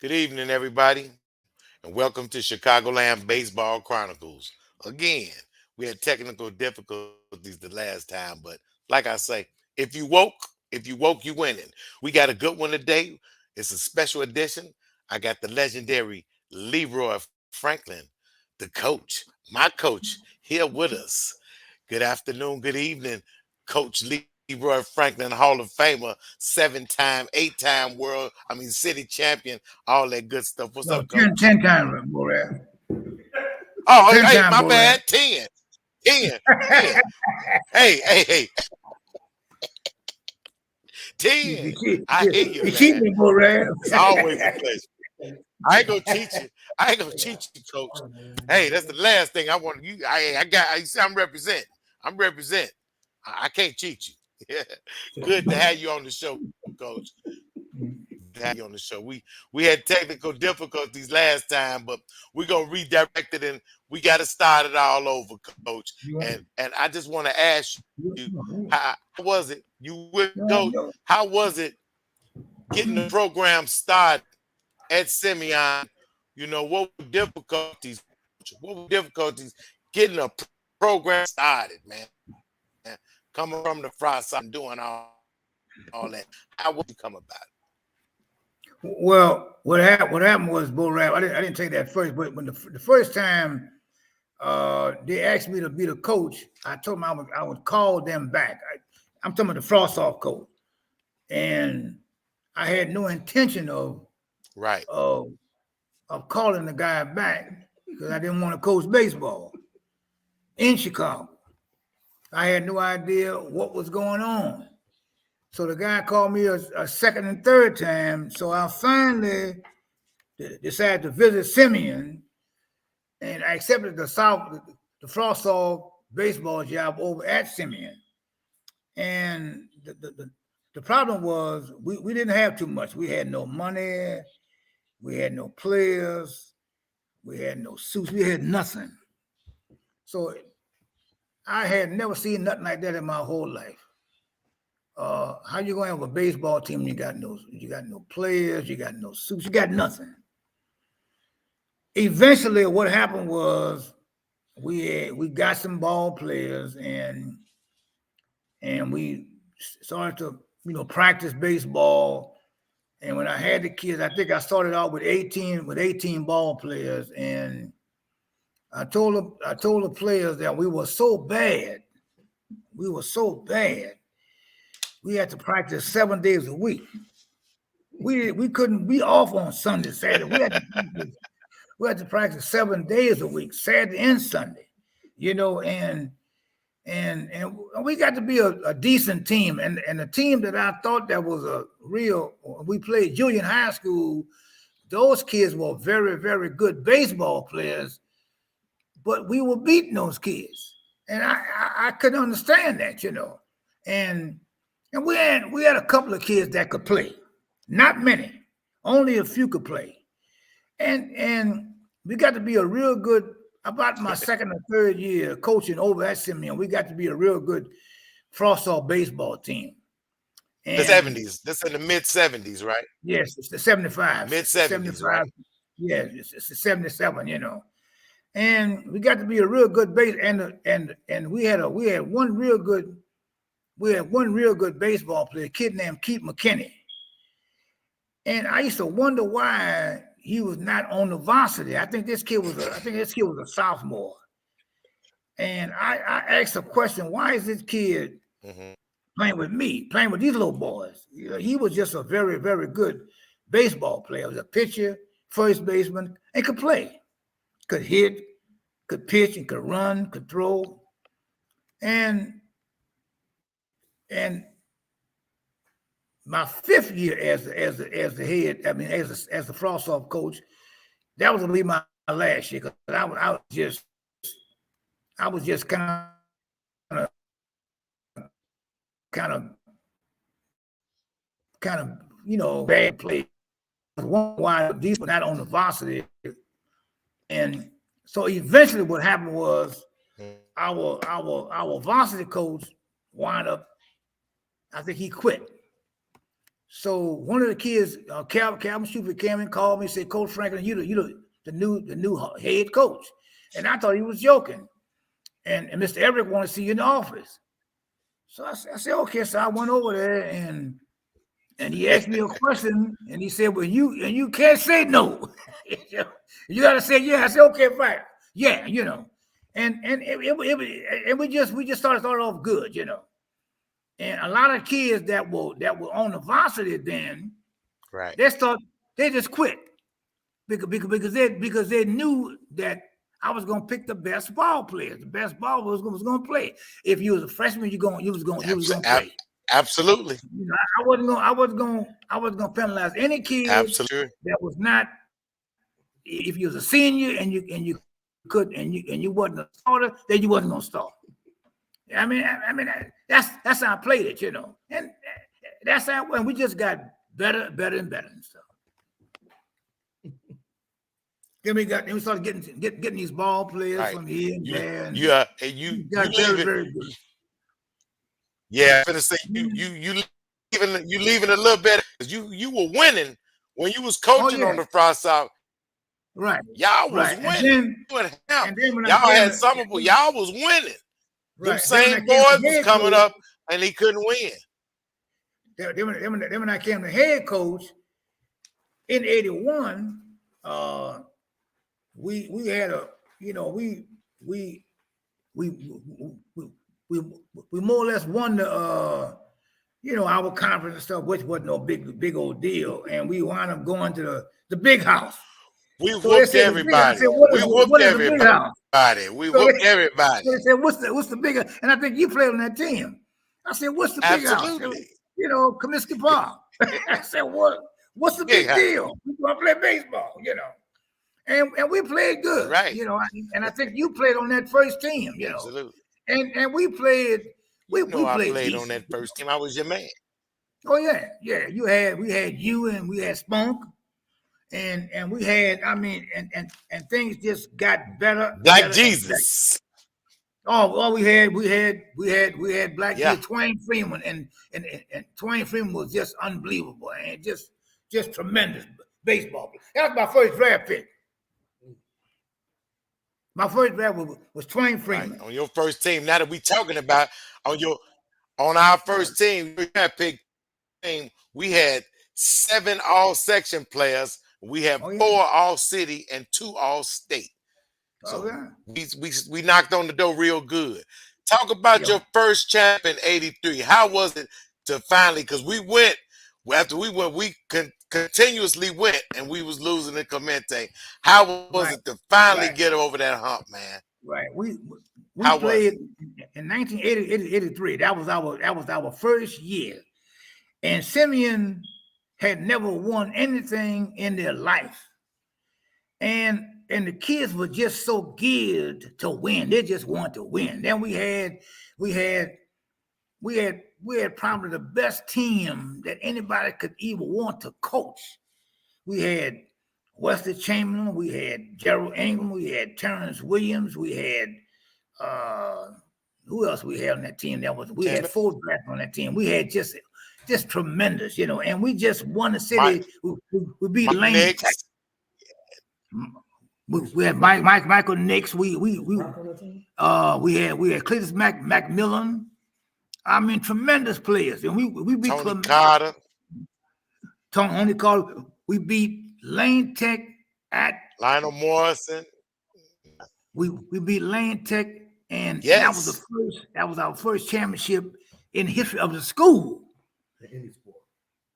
Good evening, everybody, and welcome to Chicagoland Baseball Chronicles. Again, we had technical difficulties the last time, but like I say, if you woke, you winning. We got a good one today. It's a special edition. I got the legendary Leroy Franklin, the coach, my coach, here with us. Good afternoon, good evening, Coach Leroy Franklin, Hall of Famer, seven-time, eight-time city champion, all that good stuff. What's up, No, Coach? 10 times more. Oh, 10 hey, times my more. bad. 10, 10, 10. Hey. You 10. cheat, I hear you, you cheat man. me, more. It's always a pleasure. I ain't gonna cheat you. I ain't gonna cheat you, Coach. Hey, that's the last thing I want. You see, I'm represent. I'm represent. I can't cheat you. Yeah. Good to have you on the show, Coach. Good to have you on the show. We had technical difficulties last time, but we're gonna redirect it and we got to start it all over, Coach. And I just want to ask you, how was it? You with Coach? How was it getting the program started at Simeon? What were difficulties? What were difficulties getting a program started, man? Coming from the front side and doing all that. How would you come about it? Well, what happened was, Bull Rap, I didn't take that first, but when the first time they asked me to be the coach, I told them I would call them back. I'm talking about the frost off coach. And I had no intention of Right. of calling the guy back because I didn't want to coach baseball in Chicago. I had no idea what was going on. So the guy called me a second and third time. So I finally decided to visit Simeon, and I accepted the frost off baseball job over at Simeon. And the problem was we didn't have too much. We had no money. We had no players. We had no suits. We had nothing. So I had never seen nothing like that in my whole life. How you gonna have a baseball team? You got no players. You got no suits. You got nothing. Eventually, what happened was we got some ball players and we started to practice baseball. And when I had the kids, I think I started out with 18 ball players, and I told the players that we were so bad. We were so bad. We had to practice 7 days a week. We couldn't be off on Sunday, Saturday. We had to practice 7 days a week, Saturday and Sunday. And we got to be a decent team. And the team that I thought that was a real, we played junior high school. Those kids were very, very good baseball players, but we were beating those kids. And I couldn't understand that, And we had a couple of kids that could play. Not many. Only a few could play. And we got to be a real good, about my second or third year coaching over at Simeon, we got to be a real good frost-off baseball team. And the 70s. That's in the mid-70s, right? Yes, it's the 75. Mid-70s, right? Yes, it's the 77, And we got to be a real good base, and we had one real good baseball player, a kid named Keith McKinney. And I used to wonder why he was not on the varsity. I think this kid was a sophomore. And I asked a question, why is this kid playing with me, playing with these little boys? He was just a very, very good baseball player. He was a pitcher, first baseman, and could play. Could hit, could pitch, and could run, could throw. And my fifth year as the head, as the frost off coach, that was gonna be my last year because I was just kind of bad play. Why these were not on the varsity, and so eventually what happened was our varsity coach wound up. I think he quit. So one of the kids, Calvin Stupid, came and called me and said, Coach Franklin, the new head coach. And I thought he was joking. And Mr. Everett wanted to see you in the office. So I said, okay. So I went over there and he asked me a question and he said, well, you can't say no. You got to say yeah. I said, okay, fine. Yeah, And we just started off good, And a lot of kids that were on the varsity then, Right. they just quit because they knew that I was gonna pick the best ball players. The best ball was gonna play. If you was a freshman, you was gonna play. Absolutely. I wasn't gonna penalize any kid Absolutely. that was not. If you was a senior and you wasn't a starter, then you wasn't gonna start. I mean, that's how I played it, and that's how. And we just got better and better and stuff. Then we started getting these ball players from here and there. And you got very good. Yeah, I'm gonna say you leaving a little bit because you were winning when you was coaching on the Frost South. Right. Y'all was winning. And then when y'all had some of y'all was winning. Them same boys was coming up and he couldn't win. Then when I came to head coach in '81, we had a we more or less won the our conference and stuff, which wasn't no big old deal, and we wound up going to the big house. We whooped everybody. We whooped everybody. We whooped everybody. So they said, "What's the bigger?" And I think you played on that team. I said, "What's the big house?" Comiskey Park. I said, "What's the big deal? I play baseball, And we played good, right? And I think you played on that first team, Absolutely. And we played. We played I played decent, on that first team. I was your man. Oh yeah. We had you and we had Spunk. And we had, and things just got better. Like Jesus. We had Black Twain Freeman, and Twain Freeman was just unbelievable and just tremendous baseball player. That was my first draft pick. My first draft was Twain Freeman. Right. On your first team. Now that we talking about on our first team, draft pick team, we had 7 all-section players. We have 4 all-city and 2 all-state. So we knocked on the door real good. Talk about your first champ in '83. How was it to finally? Because we continuously went, and we was losing in Clemente. How was it to finally get over that hump, man? Right. We played in 1983. That was our first year, and Simeon had never won anything in their life, and the kids were just so geared to win. They just wanted to win. Then we had probably the best team that anybody could even want to coach. We had Wesley Chamberlain, we had Gerald Ingram, we had Terrence Williams, we had who else we had on that team? We had 4 drafts on that team. We had just tremendous, and we just won the city. We beat Lane. We had Michael Nix. We had Cletus Macmillan. I mean, tremendous players, and we beat Tony Carter. Tony Carter. We beat Lane Tech at Lionel Morrison. We beat Lane Tech, and that was our first championship in the history of the school.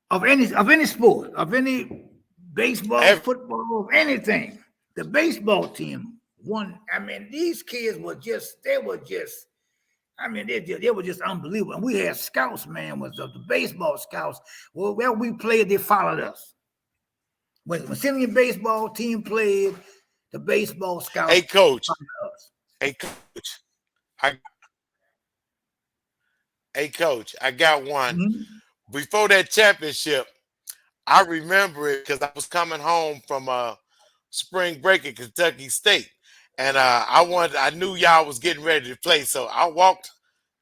Of any sport, of any baseball, football, anything. The baseball team won. I mean, these kids were just unbelievable. And we had scouts, man, was the baseball scouts. Well, where we played, they followed us. When Simeon baseball team played, the baseball scouts. Hey, coach. I got one. Mm-hmm. Before that championship, I remember it because I was coming home from spring break at Kentucky State, and I knew y'all was getting ready to play, so I walked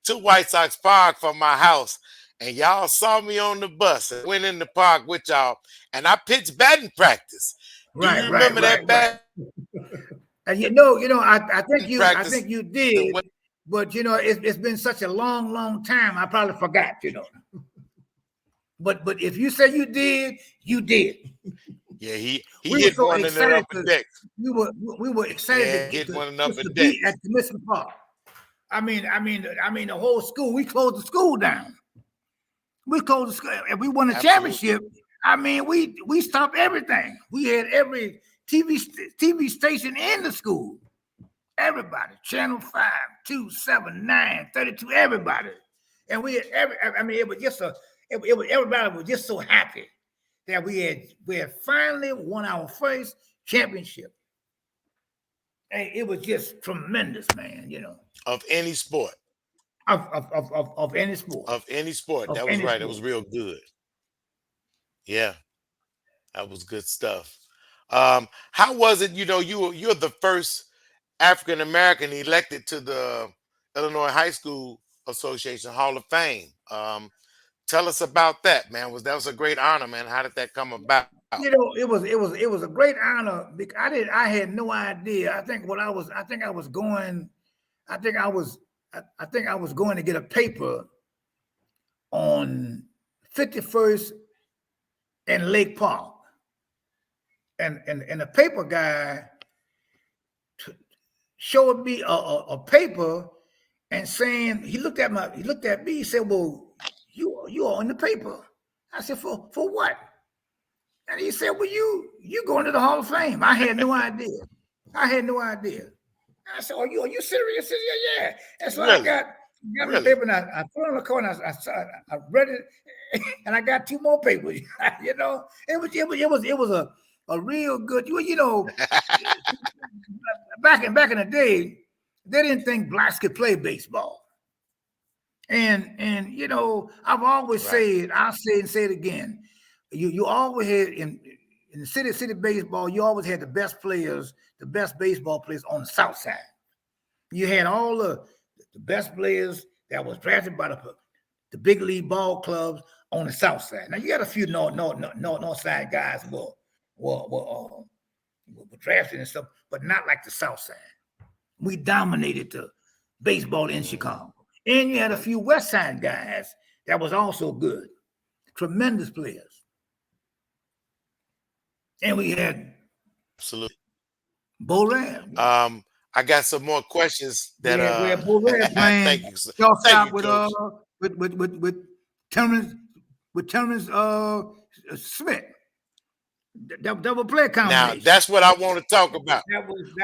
to White Sox Park from my house, and y'all saw me on the bus and went in the park with y'all, and I pitched batting practice. Do you Right, right, remember right, that right. batting And I practice? think you And did, but it's been such a long, long time. I probably forgot. But if you say you did, you did. yeah, he We were hit so one in the excited upper deck. we were excited to Yeah, get hit to one in the just upper to deck. be at Commission Park. The whole school. We closed the school down. We closed the school, and we won a Absolutely. championship. We stopped everything. We had every TV station in the school. Everybody, Channel 5, 2, 7, 9, 32, everybody. And we had it was just everybody was just so happy that we had finally won our first championship. And it was just tremendous, man, Of any sport. of any sport. Of any sport. Of That was any right. It sport. was real good. Yeah, that was good stuff. How was it? You're the first African American elected to the Illinois High School Association Hall of Fame. Tell us about that, man. That was a great honor, man. How did that come about? It was a great honor because I had no idea. I think I was going to get a paper on 51st and Lake Park. And the paper guy showed me a paper and saying he looked at me, he said, "Well, you are in the paper." I said, For what? And he said, "Well, you going to the Hall of Fame." I had no idea. I said, Are you serious?" He said, "Yeah." And so I Really? got the Really? paper and I put it on the corner. I read it, and I got two more papers. It was a real good. Back in the day, they didn't think blacks could play baseball. And I've always Right. said, I'll say and say it again. You always had in the city baseball, you always had the best players, the best baseball players on the south side. You had all the best players that was drafted by the big league ball clubs on the south side. Now you got a few north side guys were drafted and stuff, but not like the south side. We dominated the baseball in Mhm. Chicago. And you had a few west side guys that was also good. Tremendous players. And we had Absolutely. Bo Rab. I got some more questions that We had Bo Rab thank playing you. Thank shortstop you, Coach. Terrence Terrence Smith. Double play Now combination. that's what I want to talk about.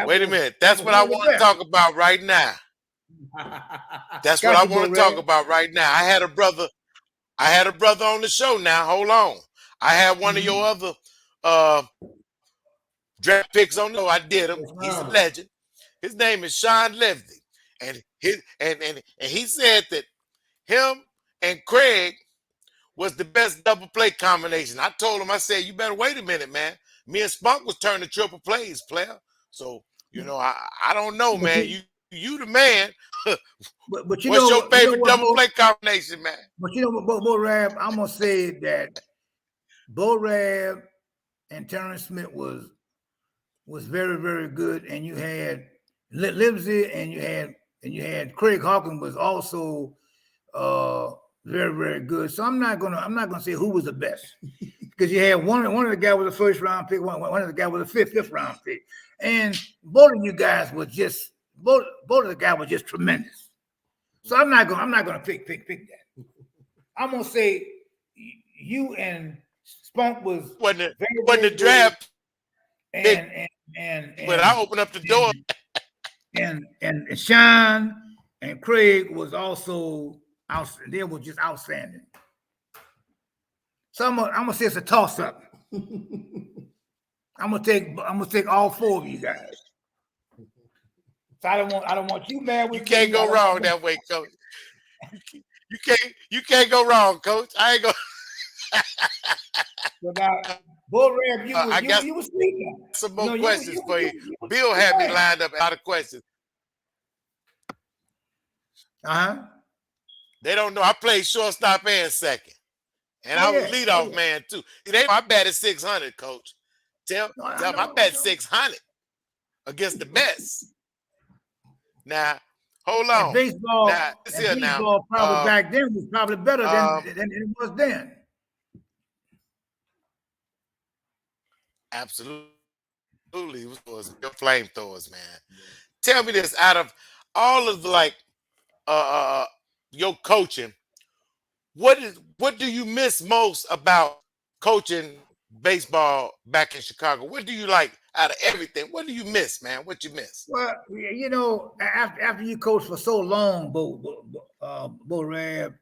Wait a minute. that That's was what I one of want to the talk about right now. best. That's what I Got you, Bo want to Rab. talk about right now. I had a brother on the show now. Hold on. I had one of your Mhm. other uh draft picks on. No, I did him. He's a legend. His name is Sean Levy. And he said that him and Craig was the best double play combination. I told him, I said, you better wait a minute, man. Me and Spunk was turning triple plays, player. So, I don't know, But man. you, You the man. but What's your you know favorite what, double Bo? play combination, man? But Bo Rab, I'm gonna say that Bo Rab and Terrence Smith was very, very good, and you had Livesey, and you had Craig Hawkins was also uh, very, very good. So I'm not gonna say who was the best because you had one of the guys was a first round pick, one of the guys was a fifth round pick, and both of you guys was just both of the guys were just tremendous. So I'm not gonna pick that. I'm gonna say you and Spunk was Wasn't very, wasn't the very good, draft pick, and and but I and opened up the door. and Sean and Craig was also out. They were just outstanding. So I'm gonna say it's a toss up. I'm gonna take all four of you guys. So I don't want you mad You with can't me. I go don't want wrong that way, coach. You can't go wrong, coach. I ain't go. about Bull Rab. You was I got you was sleeping. some You more know questions for you. you was Bill had me lined up a lot of questions. Uh huh. They don't know I played shortstop and second. And Oh I was yeah, oh leadoff yeah. man too. They I batted 600, coach. No, I Tell them I know, I bet know. 600 against the best. Now, hold And on. baseball, Now, this and here now. baseball probably back then was probably better Um, than it was then. absolutely. It was your flamethrowers, man. Tell me this, out of all of the like your coaching, what do you miss most about coaching baseball back in Chicago? What do you like out of everything? What do you miss, man? What you miss? Well, you know, after you coach for so long, Bo Rab,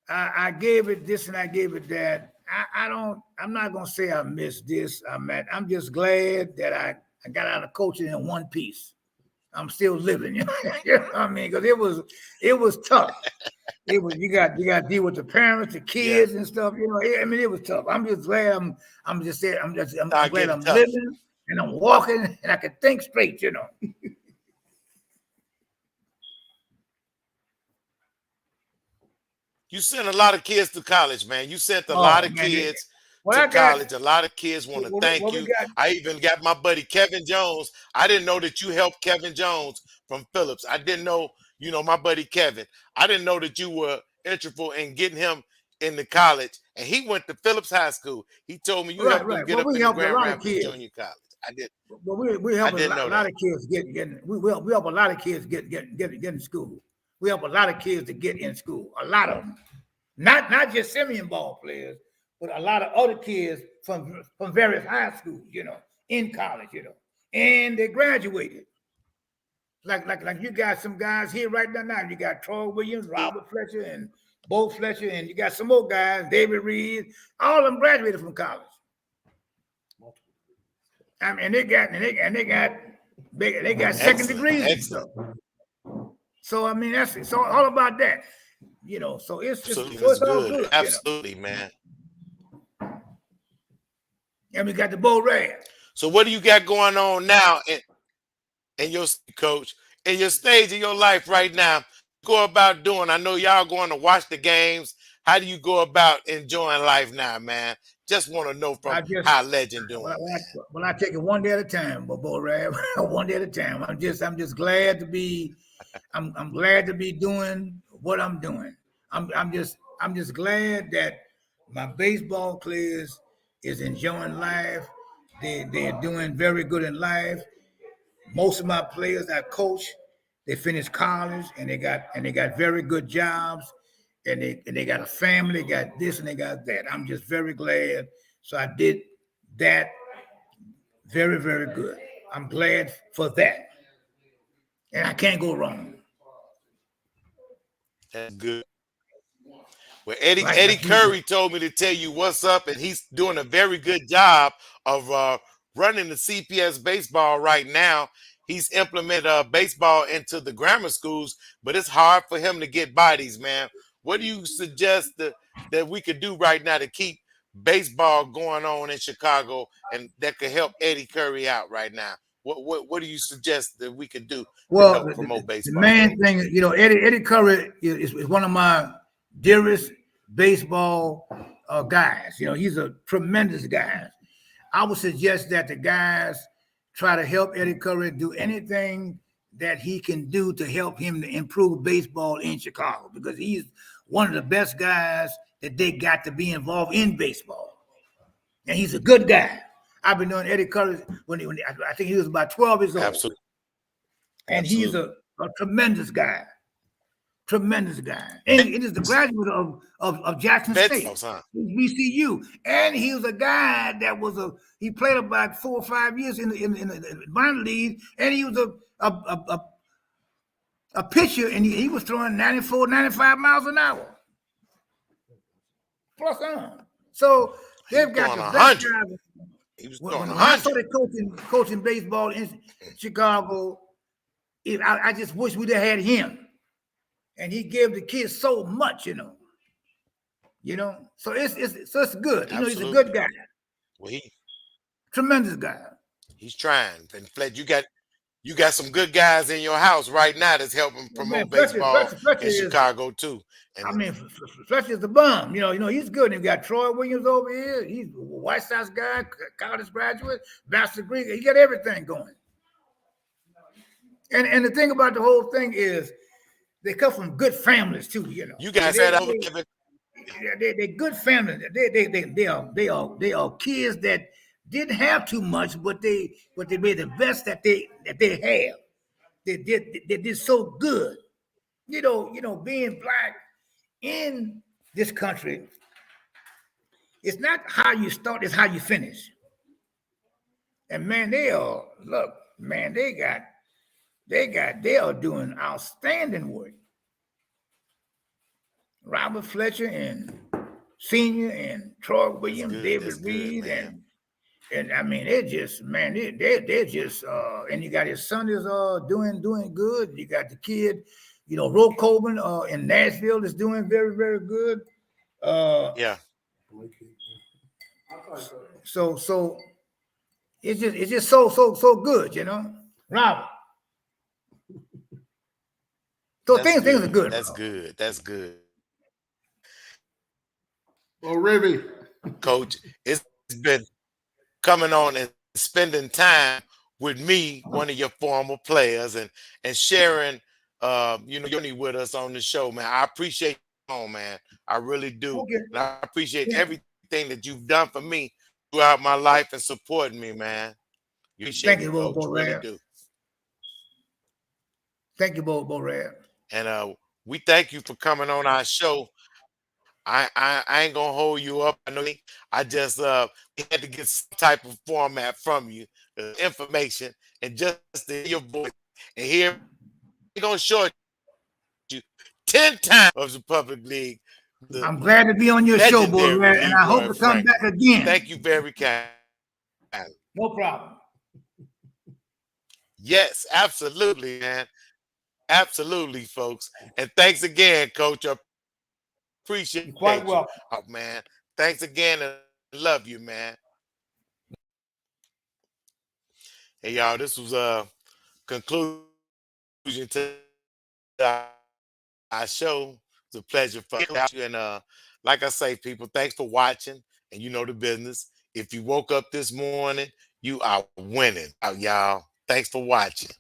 I gave it this and I gave it that. I don't. I'm not gonna say I missed this. I'm just glad that I got out of coaching in one piece. I'm still living. You know what I mean? Because it was tough. It was you got to deal with the parents, the Yeah, kids, and stuff. You know, I mean, it was tough. I'm just glad I'm just saying I'm start glad getting I'm tough. living and I'm walking and I can think straight. You know. You sent a lot of kids to college, man. You sent a lot Oh of man, kids what to I got, college. A lot of kids want to thank what we you. got. I even got my buddy Kevin Jones. I didn't know that you helped Kevin Jones from Phillips. I didn't know, my buddy Kevin. I didn't know that you were integral in getting him into college. And he went to Phillips High School. He told me you Right, helped him right. get Well, up we in the helped a Grand lot of Rapids kids. Junior College. But we I help didn't a know lot that. of kids we help a lot of kids get in school. We help a lot of kids to get in school. A lot of them. Not just Simeon ball players, but a lot of other kids from various high schools, in college, and they graduated. Like you got some guys here right now. You got Troy Williams, Robert Fletcher, and Bo Fletcher, and you got some more guys, David Reed. All of them graduated from college. I mean, they got second Excellent. degrees and Excellent. stuff. So I mean, it's all about that. So Absolutely. so It's it's all good. good. Absolutely, man. And we got the Bo Rad. So what do you got going on now in your coach, in your stage of your life right now? Go about doing. I know y'all going to watch the games. How do you go about enjoying life now, man? Just want to know from I just High Legend doing, when I, when man. I, when I take it one day at a time, Bo Rad, one day at a time. I'm just glad to be. I'm glad to be doing what I'm doing. I'm just glad that my baseball players is enjoying life. They're doing very good in life. Most of my players I coach, they finished college and they got very good jobs, and they got a family, got this and they got that. I'm just very glad. So I did that very, very good. I'm glad for that. And I can't go wrong. That's good. Well, Eddie Like Eddie like you Curry told me to tell you what's up, and he's doing a very good job of running the CPS baseball right now. He's implemented baseball into the grammar schools, but it's hard for him to get bodies, man. What do you suggest that we could do right now to keep baseball going on in Chicago, and that could help Eddie Curry out right now? What do you suggest that we could do to well, help promote the baseball? main thing, Eddie Curry is one of my dearest baseball guys. He's a tremendous guy. I would suggest that the guys try to help Eddie Curry do anything that he can do to help him to improve baseball in Chicago, because he's one of the best guys that they got to be involved in baseball. And he's a good guy. I've been knowing Eddie Curry I think he was about 12 years old. Absolutely, And he's absolutely. a tremendous guy. Tremendous guy. And it is the graduate of Jackson Vets, State, huh? VCU. And he was a guy that he played about 4 or 5 years in the minor league, and he was a pitcher, and he was throwing 94, 95 miles an hour. Plus on. So He was they've got throwing the best 100. guys. He was When, throwing when, when I 100. started coaching baseball in Chicago, I just wish we'd have had him. And he gave the kids so much. So it's good. He's a good Absolutely. guy, Well, tremendous guy. he's trying. And Fled, you got You got some good guys in your house right now that's helping Oh, man, promote baseball Fletcher in is. Chicago too. I And mean, Fletcher is the bomb. He's good. And you got Troy Williams over here. He's a White Sox guy, college graduate, bachelor degree. He got everything going. And the thing about the whole thing is they come from good families too. you They guys they had over they they good families. They are kids that didn't have too much, but they made the best that they have. They did so good. Being black in this country, it's not how you start, it's how you finish. And man, man, they are doing outstanding work. Robert Fletcher and Senior and Troy that's Williams, good. David That's good, Reed, man. and I mean they're just man, they're just and you got his son is doing good. You got the kid, Ro Coben in Nashville is doing very, very good. Uh Yeah, so it's just so good. Robert. So that's things are good. good, That's bro. good. That's good. Well, Ribby, Coach, it's been coming on and spending time with me, one of your former players, and sharing your journey with us on the show, man. I appreciate you on, man. I really do. Okay. And I appreciate Yeah. everything that you've done for me throughout my life and supporting me, man. You appreciate Thank it, you, coach. Bo You really Rad. do. Thank you, Bo Rad. And we thank you for coming on our show. I ain't gonna hold you up. I know I just we had to get some type of format from you, information, and just to hear your voice and hear we gonna short you 10 times of the public league, the I'm glad to be on your show, Bo legendary Rad, and I hope Leroy to come back Franklin. again. Thank you very kindly. No problem. Yes, absolutely, man. Absolutely, folks. And thanks again, Coach. I appreciate You're quite you. welcome. Oh man. Thanks again and love you, man. Hey y'all, this was a conclusion to our show. It's a pleasure for you. And like I say, people, thanks for watching. And you know the business. If you woke up this morning, you are winning. Out, y'all. Thanks for watching.